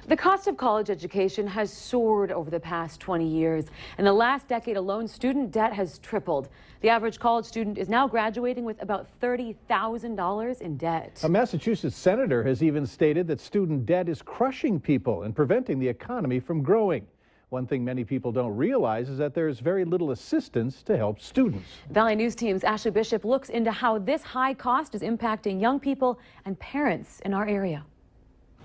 The cost of college education has soared over the past 20 years. In the last decade alone, student debt has tripled. The average college student is now graduating with about $30,000 in debt. A Massachusetts senator has even stated that student debt is crushing people and preventing the economy from growing. One thing many people don't realize is that there's very little assistance to help students. Valley News Team's Ashley Bishop looks into how this high cost is impacting young people and parents in our area.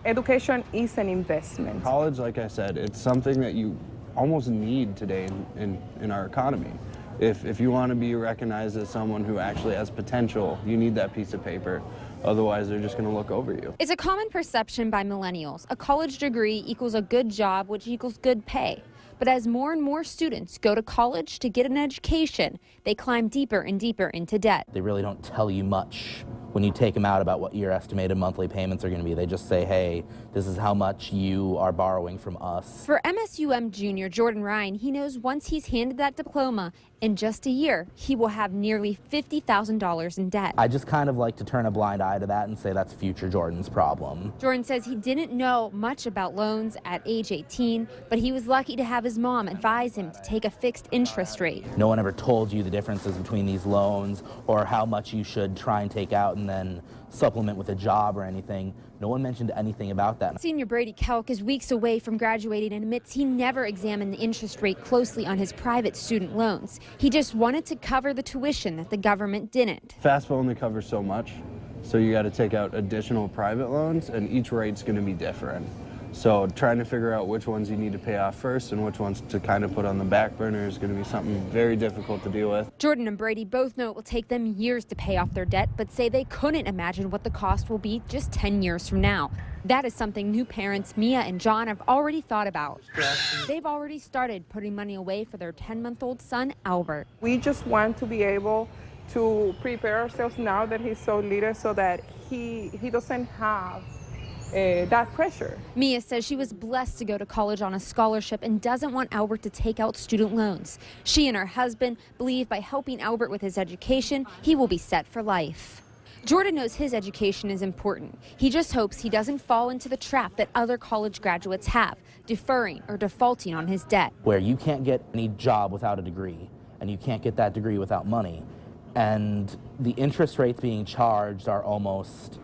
Education is an investment. College, like I said, it's something that you almost need today in our economy. If you want to be recognized as someone who actually has potential, you need that piece of paper. Otherwise, they're just going to look over you. It's a common perception by millennials. A college degree equals a good job, which equals good pay. But as more and more students go to college to get an education, they climb deeper and deeper into debt. They really don't tell you much when you take them out about what your estimated monthly payments are going to be. They just say, hey, this is how much you are borrowing from us. For MSUM junior Jordan Ryan, he knows once he's handed that diploma, in just a year, he will have nearly $50,000 in debt. I just kind of like to turn a blind eye to that and say that's future Jordan's problem. Jordan says he didn't know much about loans at age 18, but he was lucky to have his mom advise him to take a fixed interest rate. No one ever told you the differences between these loans or how much you should try and take out and then supplement with a job or anything. No one mentioned anything about that. Senior Brady Kelk is weeks away from graduating and admits he never examined the interest rate closely on his private student loans. He just wanted to cover the tuition that the government didn't. FAFSA only covers so much, so you got to take out additional private loans, and each rate's going to be different. So trying to figure out which ones you need to pay off first and which ones to kind of put on the back burner is going to be something very difficult to deal with. Jordan and Brady both know it will take them years to pay off their debt, but say they couldn't imagine what the cost will be just 10 years from now. That is something new parents Mia and John have already thought about. They've already started putting money away for their 10-month-old son, Albert. We just want to be able to prepare ourselves now that he's so little so that he doesn't have that pressure. Mia says she was blessed to go to college on a scholarship and doesn't want Albert to take out student loans. She and her husband believe by helping Albert with his education, he will be set for life. Jordan knows his education is important. He just hopes he doesn't fall into the trap that other college graduates have, deferring or defaulting on his debt. Where you can't get any job without a degree, and you can't get that degree without money. And the interest rates being charged are almost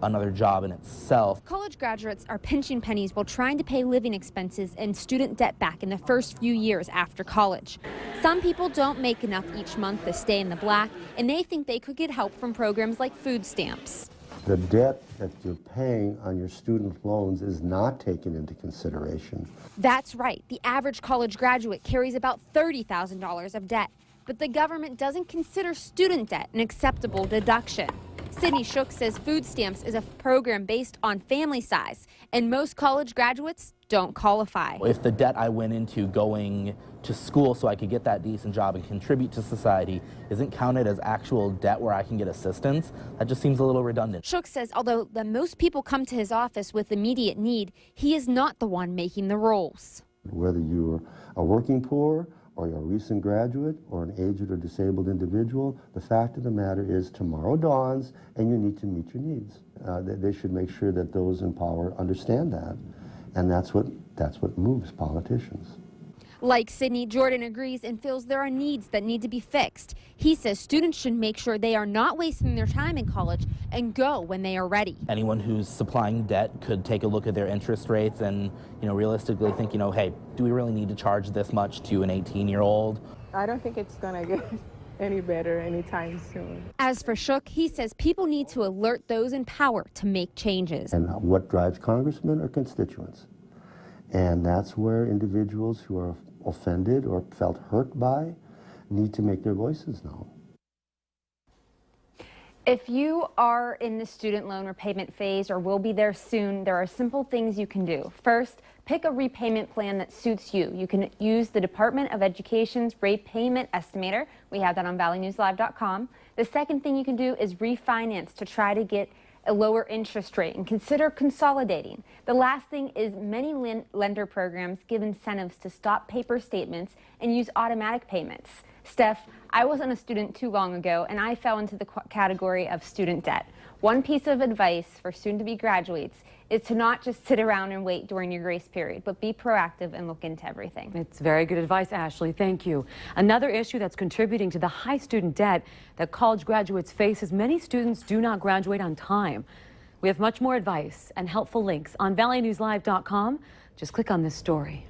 another job in itself. College graduates are pinching pennies while trying to pay living expenses and student debt back in the first few years after college. Some people don't make enough each month to stay in the black, and they think they could get help from programs like food stamps. The debt that you're paying on your student loans is not taken into consideration. That's right. The average college graduate carries about $30,000 of debt, but the government doesn't consider student debt an acceptable deduction. Sydney Shook says food stamps is a program based on family size, and most college graduates don't qualify. If the debt I went into going to school so I could get that decent job and contribute to society isn't counted as actual debt where I can get assistance, that just seems a little redundant. Shook says although most people come to his office with immediate need, he is not the one making the rules. Whether you're a working poor, or you're a recent graduate, or an aged or disabled individual, the fact of the matter is tomorrow dawns and you need to meet your needs. They should make sure that those in power understand that. And that's what moves politicians. Like Sydney, Jordan agrees and feels there are needs that need to be fixed. He says students should make sure they are not wasting their time in college and go when they are ready. Anyone who's supplying debt could take a look at their interest rates and, realistically think, hey, do we really need to charge this much to an 18-year-old? I don't think it's going to get any better anytime soon. As for Shook, he says people need to alert those in power to make changes. And what drives congressmen are constituents. And that's where individuals who are offended or felt hurt by need to make their voices known. If you are in the student loan repayment phase or will be there soon, there are simple things you can do. First, pick a repayment plan that suits you. You can use the Department of Education's repayment estimator. We have that on valleynewslive.com. The second thing you can do is refinance to try to get a lower interest rate and consider consolidating. The last thing is many lender programs give incentives to stop paper statements and use automatic payments. Steph, I wasn't a student too long ago and I fell into the category of student debt. One piece of advice for soon-to-be graduates is to not just sit around and wait during your grace period, but be proactive and look into everything. It's very good advice, Ashley. Thank you. Another issue that's contributing to the high student debt that college graduates face is many students do not graduate on time. We have much more advice and helpful links on valleynewslive.com. Just click on this story.